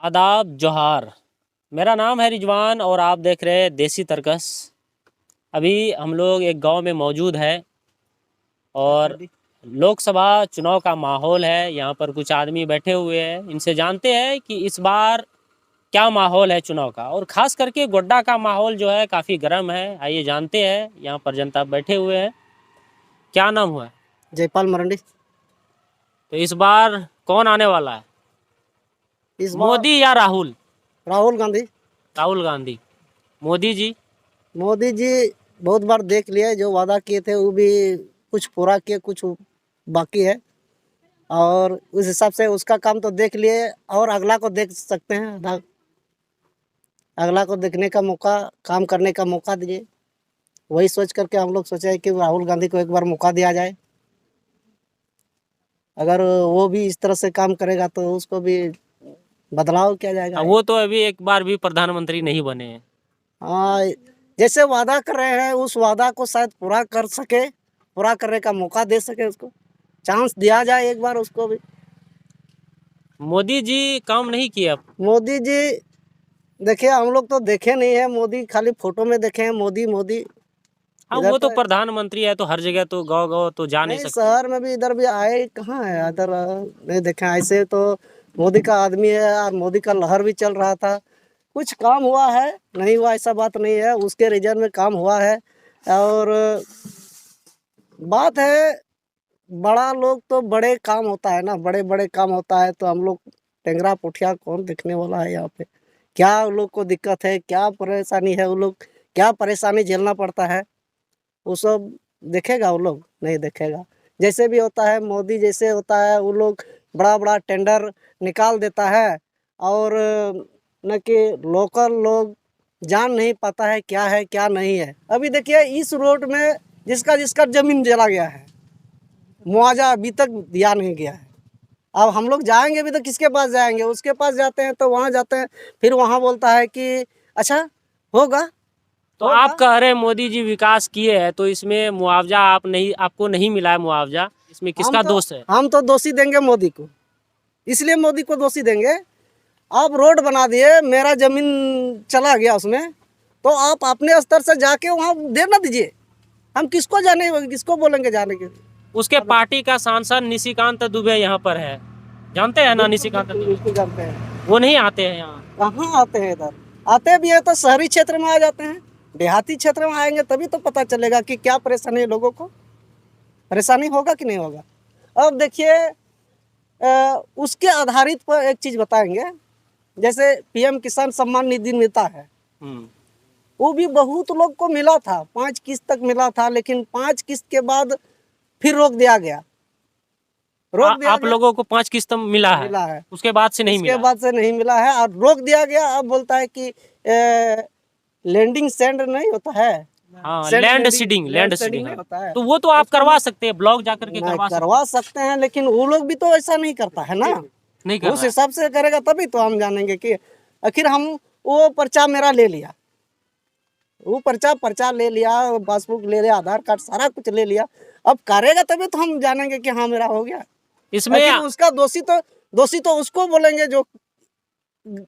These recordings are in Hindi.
आदाब जोहार। मेरा नाम है रिजवान और आप देख रहे हैं देसी तर्कस। अभी हम लोग एक गांव में मौजूद है और लोकसभा चुनाव का माहौल है। यहाँ पर कुछ आदमी बैठे हुए हैं, इनसे जानते हैं कि इस बार क्या माहौल है चुनाव का। और ख़ास करके गोड्डा का माहौल जो है काफ़ी गर्म है। आइए जानते हैं, यहाँ पर जनता बैठे हुए हैं। क्या नाम हुआ है? जयपाल मरंडी। तो इस बार कौन आने वाला है, इस बार मोदी या राहुल? राहुल गांधी। राहुल गांधी। मोदी जी? मोदी जी बहुत बार देख लिया, जो वादा किए थे वो भी कुछ पूरा किए, कुछ बाकी है। और उस हिसाब से उसका काम तो देख लिए, और अगला को देख सकते हैं। अगला को देखने का मौका, काम करने का मौका दीजिए। वही सोच करके हम लोग सोचे कि राहुल गांधी को एक बार मौका दिया जाए। अगर वो भी इस तरह से काम करेगा तो उसको भी बदलाव किया जाएगा। वो तो अभी एक बार भी प्रधानमंत्री नहीं बने हैं। हाँ, जैसे वादा कर रहे हैं उस वादा को शायद पूरा कर सके, पूरा करने का मौका दे सके, उसको चांस दिया जाए एक बार उसको भी। मोदी जी काम नहीं किए अब? मोदी जी देखिए, हम लोग तो देखे नहीं है मोदी, खाली फोटो में देखे हैं मोदी मोदी। हाँ, इधर वो तो प्रधानमंत्री है तो हर जगह तो गाँव गाँव तो जा नहीं नहीं, सकते। शहर में भी इधर भी आए कहाँ है, इधर नहीं देखे। ऐसे तो मोदी का आदमी है और मोदी का लहर भी चल रहा था। कुछ काम हुआ है, नहीं हुआ ऐसा बात नहीं है, उसके रीजन में काम हुआ है। और बात है, बड़ा लोग तो बड़े काम होता है ना, बड़े बड़े काम होता है तो हम लोग टेंगरा पुठिया कौन देखने वाला है यहाँ पे। क्या उन लोग को दिक्कत है, क्या परेशानी है, वो लोग क्या परेशानी झेलना पड़ता है, वो सब देखेगा? वो लोग नहीं देखेगा। जैसे भी होता है, मोदी जैसे होता है, वो लोग बड़ा बड़ा टेंडर निकाल देता है और न कि लोकल लोग जान नहीं पाता है क्या है क्या नहीं है। अभी देखिए इस रोड में जिसका जिसका जमीन जला गया है, मुआवजा अभी तक दिया नहीं गया है। अब हम लोग जाएंगे भी तो किसके पास जाएंगे? उसके पास जाते हैं तो वहाँ जाते हैं, फिर वहाँ बोलता है कि अच्छा होगा। तो आप कह रहे हैं मोदी जी विकास किए हैं, तो इसमें मुआवजा आपको नहीं मिला है मुआवजा, इसमें किसका दोष है? हम तो दोषी देंगे मोदी को, इसलिए मोदी को दोषी देंगे। आप रोड बना दिए, मेरा जमीन चला गया उसमें, तो आप अपने स्तर से जाके वहाँ दे ना दीजिए। हम किसको जाने, किसको बोलेंगे जाने के? उसके पार्टी का सांसद निशिकांत दुबे यहाँ पर है, जानते हैं ना? निशिकांत दुबे बिल्कुल जानते हैं। वो नहीं आते हैं यहाँ? कहाँ आते हैं इधर? आते भी है तो शहरी क्षेत्र में आ जाते हैं, देहाती क्षेत्र में आएंगे तभी तो पता चलेगा कि क्या परेशानी है लोगों को। परेशानी होगा कि नहीं होगा? अब देखिए, उसके आधारित पर एक चीज़ बताएंगे। जैसे पीएम किसान सम्मान निधि मिलता है, वो भी बहुत लोग को मिला था, 5 किस्त तक मिला था, लेकिन 5 किस्त के बाद फिर रोक दिया गया। आप लोगों को 5 किस्त मिला है, उसके बाद से नहीं मिला? उसके बाद से नहीं मिला है और रोक दिया गया। अब बोलता है कि लैंडिंग सेंड नहीं होता है। हाँ, लैंड सीडिंग होता है, तो वो तो आप करवा सकते हैं, ब्लॉक जाकर के करवा सकते हैं, लेकिन वो लोग भी तो ऐसा नहीं करता है ना। नहीं कर उस हिसाब से करेगा तभी तो हम जानेंगे कि आखिर हम वो पर्चा मेरा ले लिया, वो पर्चा ले लिया, पासबुक ले लिया, आधार कार्ड सारा कुछ ले लिया, अब करेगा तभी तो हम जानेंगे कि हाँ मेरा हो गया। इसमें उसका दोषी तो उसको बोलेंगे जो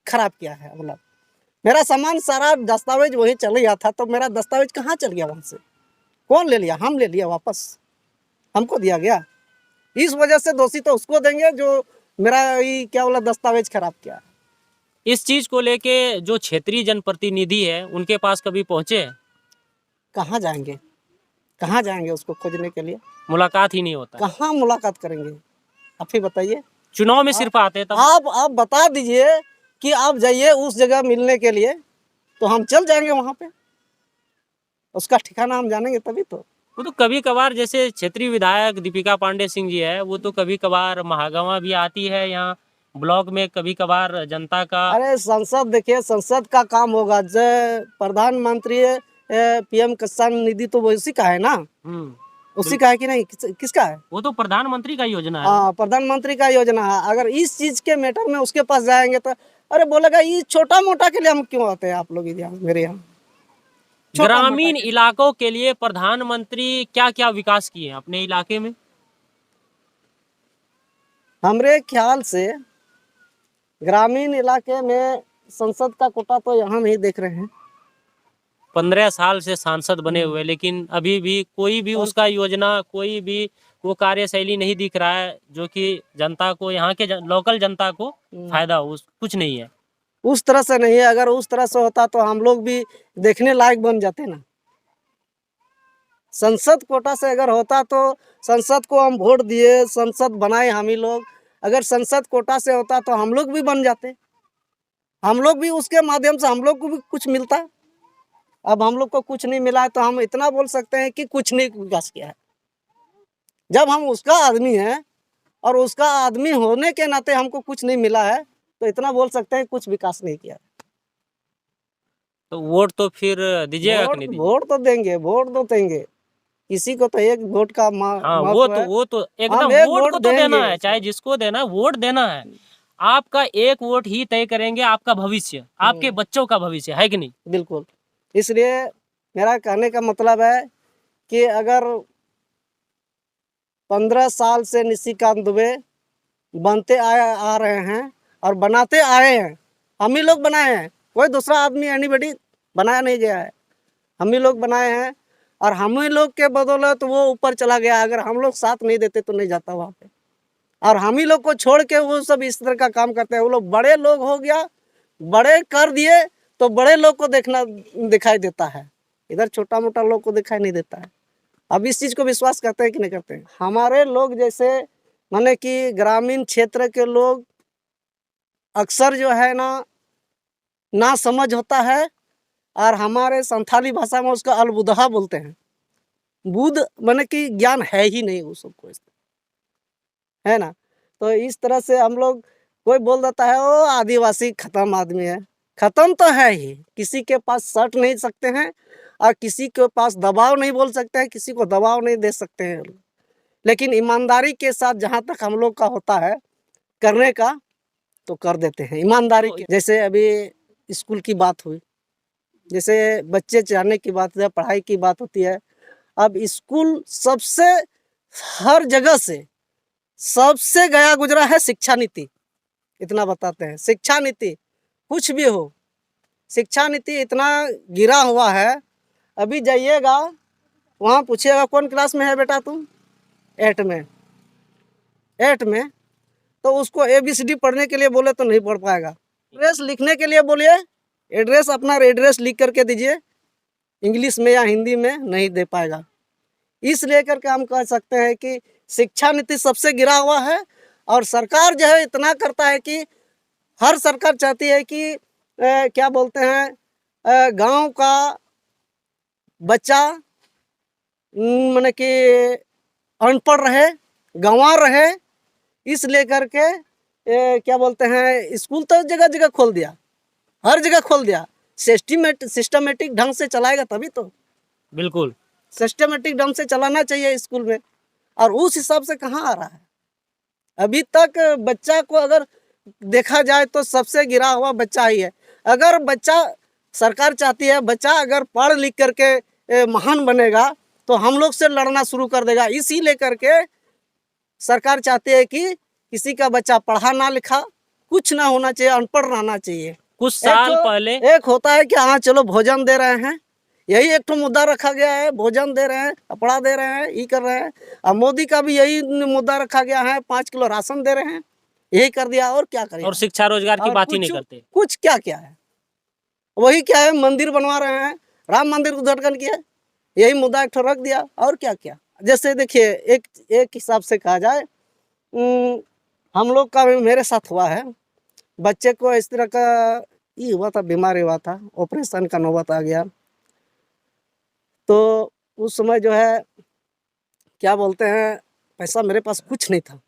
खराब किया है। मतलब मेरा सामान सारा दस्तावेज वही चल गया था, तो मेरा दस्तावेज कहाँ चल गया? वहाँ से कौन ले लिया? हम ले लिया वापस, हमको दिया गया। इस वजह से दोषी तो उसको देंगे जो मेरा ये क्या बोला दस्तावेज खराब किया। इस चीज को लेके जो क्षेत्रीय जनप्रतिनिधि है उनके पास कभी पहुंचे? कहाँ जाएंगे, कहाँ जाएंगे उसको खोजने के लिए? मुलाकात ही नहीं होता। कहाँ मुलाकात करेंगे? आप ही बताइए। चुनाव में सिर्फ आते तब आप बता दीजिए कि आप जाइए उस जगह मिलने के लिए, तो हम चल जाएंगे वहाँ पे, उसका ठिकाना हम जानेंगे तभी तो। वो तो कभी कभार, जैसे क्षेत्रीय विधायक दीपिका पांडे सिंह जी है, वो तो कभी कभार महागामा भी आती है यहाँ ब्लॉक में, कभी कभार जनता का। अरे संसद देखिए, संसद का काम होगा। जो प्रधानमंत्री पीएम किसान निधि तो वो उसी का है ना, उसी का है कि नहीं? किसका है? वो तो प्रधानमंत्री का योजना है। हाँ, प्रधानमंत्री का योजना है। अगर इस चीज के मैटर में उसके पास जाएंगे तो अरे बोलेगा ये छोटा मोटा के लिए हम क्यों आते हैं आप लोग यहाँ मेरे यहाँ? ग्रामीण इलाकों के लिए प्रधानमंत्री क्या क्या विकास किए हैं अपने इलाके में? हमरे ख्याल से ग्रामीण इलाके में संसद का कोटा तो यहाँ नहीं देख रहे हैं। 15 साल से सांसद बने हुए, लेकिन अभी भी कोई भी उसका योजना, कोई भी वो कार्यशैली नहीं दिख रहा है जो कि जनता को, यहाँ के लोकल जनता को फायदा हो। कुछ नहीं है। उस तरह से नहीं है। अगर उस तरह से होता तो हम लोग भी देखने लायक बन जाते ना। संसद कोटा से अगर होता तो संसद को हम वोट दिए, संसद बनाए हम ही लोग। अगर संसद कोटा से होता तो हम लोग भी बन जाते, हम लोग भी उसके माध्यम से हम लोग को भी कुछ मिलता। अब हम लोग को कुछ नहीं मिला है तो हम इतना बोल सकते हैं कि कुछ नहीं विकास किया है। जब हम उसका आदमी हैं और उसका आदमी होने के नाते हमको कुछ नहीं मिला है तो इतना बोल सकते हैं कुछ विकास नहीं किया। तो वोट तो फिर दीजिएगा कि नहीं दीजिएगा? वोट तो देंगे, वोट तो देंगे। किसी को तो एक वोट का हाँ, वो तो एकदम एक वोट को तो देंगे। देना है, चाहे जिसको देना है वोट देना है। आपका एक वोट ही तय करेंगे आपका भविष्य, आपके बच्चों का भविष्य, है कि नहीं? बिल्कुल। इसलिए मेरा कहने का मतलब है कि अगर 15 साल से निशिकांत दुबे बनते आ रहे हैं और बनाते आए हैं, हम ही लोग बनाए हैं, कोई दूसरा आदमी एनीबॉडी बनाया नहीं गया है, हम ही लोग बनाए हैं। और हम ही लोग के बदौलत वो ऊपर चला गया। अगर हम लोग साथ नहीं देते तो नहीं जाता वहाँ पे। और हम ही लोग को छोड़ के वो सब इस तरह का काम करते हैं। वो लोग बड़े लोग हो गया, बड़े कर दिए तो बड़े लोग को देखना दिखाई देता है, इधर छोटा मोटा लोग को दिखाई नहीं देता है। अब इस चीज़ को विश्वास करते हैं कि नहीं करते हैं? हमारे लोग जैसे माने कि ग्रामीण क्षेत्र के लोग अक्सर जो है ना समझ होता है, और हमारे संथाली भाषा में उसका अलबुदहा बोलते हैं। बुध माने कि ज्ञान है ही नहीं वो सबको, है ना। तो इस तरह से हम लोग, कोई बोल देता है वो आदिवासी खत्म आदमी है। खत्म तो है ही, किसी के पास सट नहीं सकते हैं और किसी के पास दबाव नहीं बोल सकते हैं, किसी को दबाव नहीं दे सकते हैं। लेकिन ईमानदारी के साथ जहाँ तक हम लोग का होता है करने का तो कर देते हैं ईमानदारी के। जैसे अभी स्कूल की बात हुई, जैसे बच्चे जाने की बात है, पढ़ाई की बात होती है। अब स्कूल सबसे हर जगह से सबसे गया गुजरा है शिक्षा नीति। इतना बताते हैं, शिक्षा नीति कुछ भी हो, शिक्षा नीति इतना गिरा हुआ है। अभी जाइएगा वहाँ पूछिएगा कौन क्लास में है बेटा तुम? 8 में। 8 में तो उसको ABCD पढ़ने के लिए बोले तो नहीं पढ़ पाएगा। एड्रेस लिखने के लिए बोलिए, एड्रेस अपना एड्रेस लिख करके दीजिए, इंग्लिश में या हिंदी में नहीं दे पाएगा। इस लेकर के हम कह सकते हैं कि शिक्षा नीति सबसे गिरा हुआ है। और सरकार जो है इतना करता है कि हर सरकार चाहती है कि क्या बोलते हैं, गांव का बच्चा माने कि अनपढ़ रहे, गंवार रहे। इस लेकर के क्या बोलते हैं, स्कूल तो जगह जगह खोल दिया, हर जगह खोल दिया। सिस्टमेटिक ढंग से चलाएगा तभी तो। बिल्कुल सिस्टमेटिक ढंग से चलाना चाहिए स्कूल में, और उस हिसाब से कहाँ आ रहा है अभी तक। बच्चा को अगर देखा जाए तो सबसे गिरा हुआ बच्चा ही है। अगर बच्चा, सरकार चाहती है बच्चा अगर पढ़ लिख करके महान बनेगा तो हम लोग से लड़ना शुरू कर देगा। इसी लेकर के सरकार चाहती है कि किसी का बच्चा पढ़ा ना लिखा कुछ ना होना चाहिए, अनपढ़ रहना चाहिए। कुछ साल पहले एक होता है कि हाँ चलो भोजन दे रहे हैं, यही एक तो मुद्दा रखा गया है, भोजन दे रहे हैं, कपड़ा दे रहे हैं, ये कर रहे हैं। अब मोदी का भी यही मुद्दा रखा गया है, 5 किलो राशन दे रहे हैं, यही कर दिया। और क्या करें? और शिक्षा रोजगार की बात ही नहीं करते। कुछ क्या क्या है, वही क्या है, मंदिर बनवा रहे हैं, राम मंदिर उद्घाटन किया, यही मुद्दा एक रख दिया। और क्या क्या। जैसे देखिए एक हिसाब से कहा जाए, हम लोग का भी मेरे साथ हुआ है। बच्चे को इस तरह का ये हुआ था, बीमारी हुआ था, ऑपरेशन का नौबत आ गया। तो उस समय जो है क्या बोलते हैं, पैसा मेरे पास कुछ नहीं था,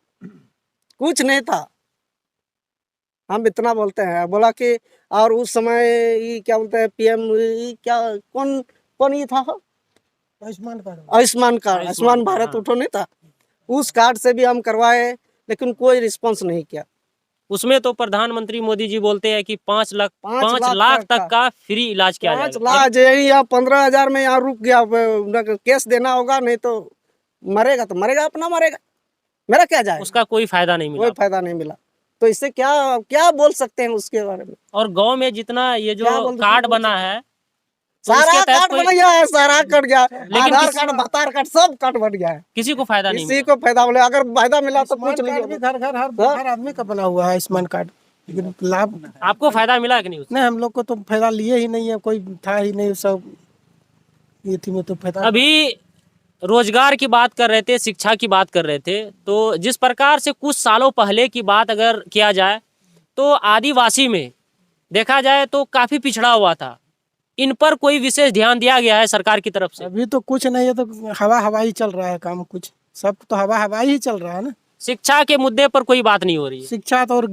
कुछ नहीं था। हम इतना बोलते हैं, बोला कि और उस समय ये क्या बोलते हैं PM क्या कौन ये था, आयुष्मान कार्ड, आयुष्मान भारत उठो नहीं था, उस कार्ड से भी हम करवाए लेकिन कोई रिस्पॉन्स नहीं किया। उसमें तो प्रधानमंत्री मोदी जी बोलते हैं कि 5 लाख तक का फ्री इलाज किया जाएगा। 5 लाख यहाँ 15,000 में यहाँ रुक गया। केस देना होगा, नहीं तो मरेगा तो मरेगा, अपना मरेगा, मेरा क्या जाए। उसका कोई फायदा नहीं मिला, कोई फायदा नहीं मिला। तो इससे क्या क्या बोल सकते हैं उसके बारे में? और गांव में जितना ये जो क्या बोल- कार्ड बना है तो सारा इसके तहत कार्ड कोई बन गया है, सारा कट गया, लेकिन आधार किसी- कार्ड, भतार कार्ड सब कट बन गया है। किसी को फायदा नहीं किसी मिला। को फायदा बोले, अगर फायदा मिला तो पूछ आयुष्मान कार्ड भी लीजिए। घर घर हाँ? हर आदमी का बना हुआ है आयुष्मान कार्ड, लेकिन लाभ आपको फायदा मिला कि नहीं उससे? नहीं, हम लोग को तो फायदा लिए ही नहीं है, कोई था ही नहीं, सब ये थी में तो फायदा। अभी रोजगार की बात कर रहे थे, शिक्षा की बात कर रहे थे, तो जिस प्रकार से कुछ सालों पहले की बात अगर किया जाए तो आदिवासी में देखा जाए तो काफी पिछड़ा हुआ था। इन पर कोई विशेष ध्यान दिया गया है सरकार की तरफ से? अभी तो कुछ नहीं है, तो हवा हवा ही चल रहा है काम, कुछ सब तो हवा हवा ही चल रहा है ना। शिक्षा के मुद्दे पर कोई बात नहीं हो रही है। शिक्षा तो और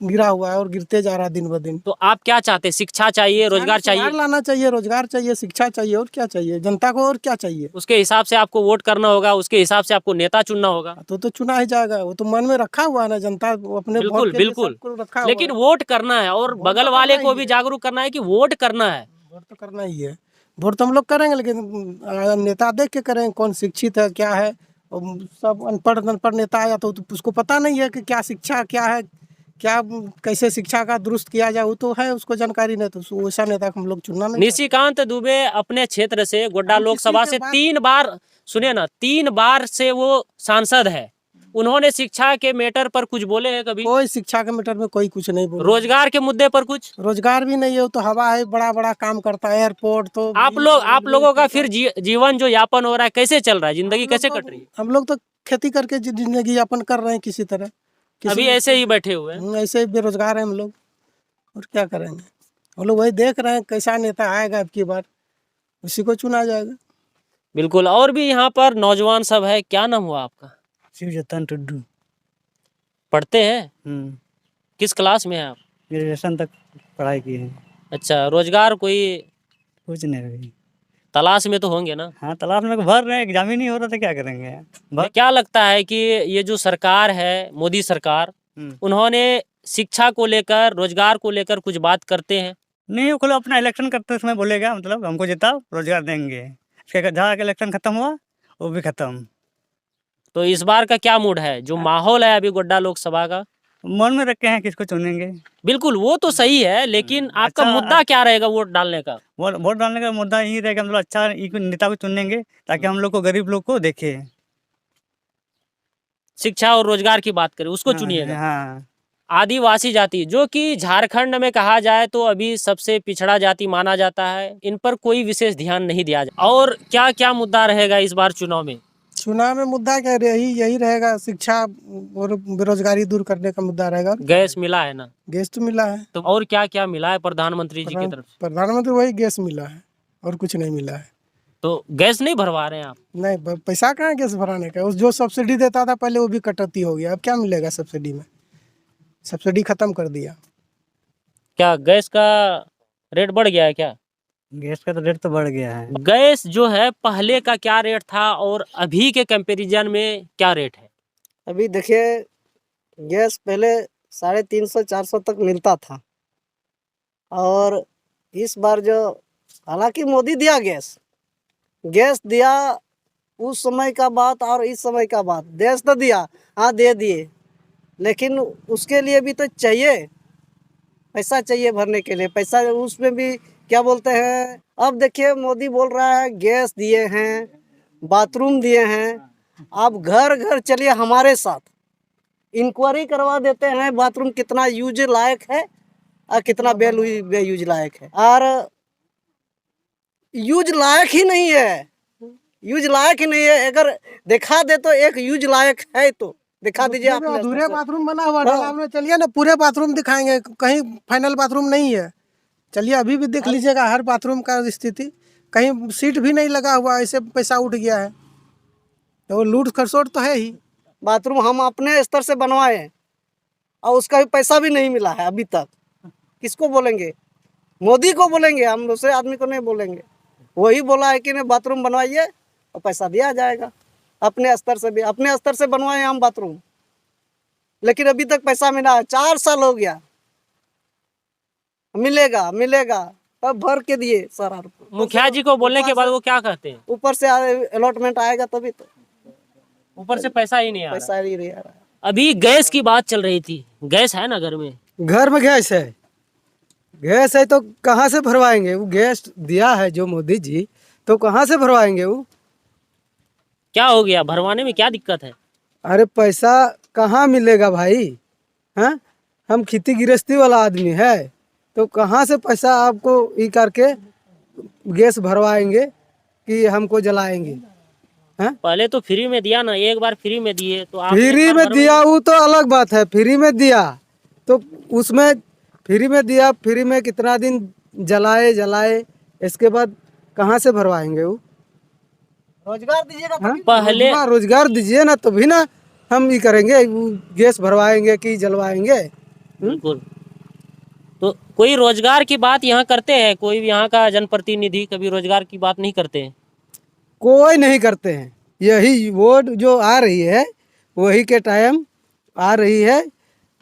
गिरा हुआ है और गिरते जा रहा है दिन ब दिन। तो आप क्या चाहते हैं? शिक्षा चाहिए, रोजगार चाहिए? सुधार लाना चाहिए, रोजगार चाहिए, शिक्षा चाहिए, और क्या चाहिए जनता को, और क्या चाहिए? उसके हिसाब से आपको वोट करना होगा, उसके हिसाब से आपको नेता चुनना होगा। तो चुना ही जाएगा, वो तो मन में रखा हुआ है ना, जनता अपने बिल्कुल, वोट के लिए बिल्कुल। सबको रखा हुआ लेकिन है। वोट करना है और बगल तो वाले करना को ही भी है। जागरूक करना है कि वोट करना है। वोट तो करना ही है, वोट तो हम लोग करेंगे, लेकिन नेता देख के करेंगे, कौन शिक्षित है, क्या है। और सब अनपढ़ नेता आया तो उसको पता नहीं है कि क्या शिक्षा क्या है, क्या कैसे शिक्षा का दुरुस्त किया जाए, वो तो है उसको जानकारी नहीं, तो वैसा नेता को हम लोग चुनना नहीं। निशिकांत दुबे अपने क्षेत्र से गोड्डा हम लोकसभा किसी से के बात- 3 बार, सुनिए ना, 3 बार से वो सांसद है। उन्होंने शिक्षा के मैटर पर कुछ बोले हैं कभी? कोई शिक्षा के मैटर में कोई कुछ नहीं बोल। रोजगार के मुद्दे पर कुछ? रोजगार भी नहीं है, वो तो हवा है, बड़ा बड़ा काम करता है, एयरपोर्ट तो। आप लोगों का फिर जीवन जो यापन हो रहा है कैसे चल रहा है? जिंदगी कैसे कट रही है? हम लोग तो खेती करके जिंदगी यापन कर रहे हैं किसी तरह। अभी ऐसे ही बैठे हुए हैं। ऐसे ही बेरोजगार हैं हम लोग, और क्या करेंगे। हम लोग वही देख रहे हैं कैसा नेता आएगा, अब की बार उसी को चुना जाएगा। बिल्कुल। और भी यहाँ पर नौजवान सब है। क्या नाम हुआ आपका? शिव जतन टुड्डू। पढ़ते हैं? किस क्लास में है आप? ग्रेजुएशन तक पढ़ाई की है। अच्छा, रोजगार कोई कुछ नहीं रही। तलाश में तो होंगे ना? हाँ, तालाब में भर रहे हैं, एग्जाम ही नहीं हो रहा था, क्या करेंगे। क्या लगता है कि ये जो सरकार है, मोदी सरकार, उन्होंने शिक्षा को लेकर, रोजगार को लेकर कुछ बात करते हैं? नहीं, वो खुद अपना इलेक्शन करते समय बोलेगा, मतलब हमको जिताओ रोजगार देंगे। फिर जहाँ के इलेक्शन खत्म हुआ वो भी खत्म। तो इस बार का क्या मूड है? जो माहौल है अभी गोड्डा लोकसभा का, मन में रखे हैं किसको चुनेंगे। बिल्कुल वो तो सही है, लेकिन आपका अच्छा, मुद्दा क्या रहेगा वोट डालने का? वोट डालने का मुद्दा यही रहेगा, मतलब अच्छा नेता को चुनेंगे ताकि हम लोग को, गरीब लोग को देखे। शिक्षा और रोजगार की बात करें, उसको चुनिएगा। हाँ। आदिवासी जाति जो कि झारखंड में कहा जाए तो अभी सबसे पिछड़ा जाति माना जाता है, इन पर कोई विशेष ध्यान नहीं दिया जाता। और क्या क्या मुद्दा रहेगा इस बार चुनाव में? चुनाव में मुद्दा क्या यही रहेगा, शिक्षा और बेरोजगारी दूर करने का मुद्दा रहेगा। गैस मिला है ना? गैस तो मिला है। तो और क्या क्या मिला है प्रधानमंत्री जी की तरफ से? प्रधानमंत्री वही गैस मिला है, और कुछ नहीं मिला है। तो गैस नहीं भरवा रहे हैं आप? नहीं, पैसा कहाँ गैस भराने का। उस जो सब्सिडी देता था पहले वो भी कटौती हो गया, अब क्या मिलेगा सब्सिडी में, सब्सिडी खत्म कर दिया। क्या गैस का रेट बढ़ गया है क्या? गैस का तो रेट तो बढ़ गया है। गैस जो है पहले का क्या रेट था और अभी के कंपैरिजन में क्या रेट है? अभी देखिए, गैस पहले 350-400 तक मिलता था, और इस बार जो, हालांकि मोदी दिया गैस दिया, उस समय का बात और इस समय का बात, गैस तो दिया, हाँ दे दिए, लेकिन उसके लिए भी तो चाहिए, पैसा चाहिए भरने के लिए, पैसा उसमें भी क्या बोलते हैं। अब देखिए मोदी बोल रहा है गैस दिए हैं, बाथरूम दिए हैं, आप घर घर चलिए हमारे साथ, इंक्वायरी करवा देते हैं बाथरूम कितना यूज लायक है और कितना बेयूज लायक है। और यूज लायक ही नहीं है, यूज लायक ही नहीं है। अगर दिखा दे तो एक यूज लायक है तो दिखा दीजिए। आप अधूरे बाथरूम बना हुआ तालाब में, चलिए ना पूरे बाथरूम दिखाएंगे, कहीं फाइनल बाथरूम नहीं है। चलिए अभी भी देख लीजिएगा हर बाथरूम का स्थिति, कहीं सीट भी नहीं लगा हुआ, ऐसे पैसा उठ गया है, तो लूट खसोट तो है ही। बाथरूम हम अपने स्तर से बनवाए और उसका भी पैसा भी नहीं मिला है अभी तक। किसको बोलेंगे? मोदी को बोलेंगे, हम दूसरे आदमी को नहीं बोलेंगे। वही बोला है कि नहीं बाथरूम बनवाइए और पैसा दिया जाएगा। अपने स्तर से भी, अपने स्तर से बनवाए हम बाथरूम, लेकिन अभी तक पैसा मिला है, 4 साल हो गया। मिलेगा मिलेगा तब भर के दिए सारा। मुखिया जी को बोलने के बाद वो क्या कहते हैं? ऊपर से अलॉटमेंट आएगा तभी तो। ऊपर से पैसा ही नहीं आ रहा। पैसा ही नहीं आ रहा है। अभी गैस की बात चल रही थी, गैस है ना घर में? घर में गैस है, गैस है तो कहाँ से भरवाएंगे? वो गैस दिया है जो मोदी जी, तो कहाँ से भरवाएंगे वो? क्या हो गया, भरवाने में क्या दिक्कत है? अरे पैसा कहाँ मिलेगा भाई? हाँ, हम खेती गृहस्थी वाला आदमी है, तो कहाँ से पैसा आपको ये करके गैस भरवाएंगे कि हमको जलाएंगे? हाँ, पहले तो फ्री में दिया ना, एक बार फ्री में दिए तो आप एक फ्री बार में भरवाइए। दिया वो तो अलग बात है, फ्री में दिया तो उसमें फ्री में दिया, फ्री में कितना दिन जलाए, इसके बाद कहाँ से भरवाएंगे वो? रोजगार दीजिएगा हाँ? पहले रोजगार दीजिए ना, तभी ना हम ये करेंगे, वो गैस भरवाएंगे कि जलवाएंगे। बिल्कुल। तो कोई रोजगार की बात यहाँ करते हैं? कोई भी यहाँ का जनप्रतिनिधि कभी रोजगार की बात नहीं करते हैं? कोई नहीं करते हैं। यही वोट जो आ रही है वही के टाइम आ रही है,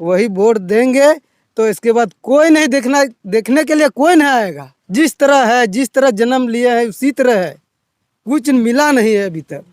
वही वोट देंगे तो इसके बाद कोई नहीं देखने के लिए कोई नहीं आएगा। जिस तरह है, जिस तरह जन्म लिए है उसी तरह है, कुछ मिला नहीं है अभी तक।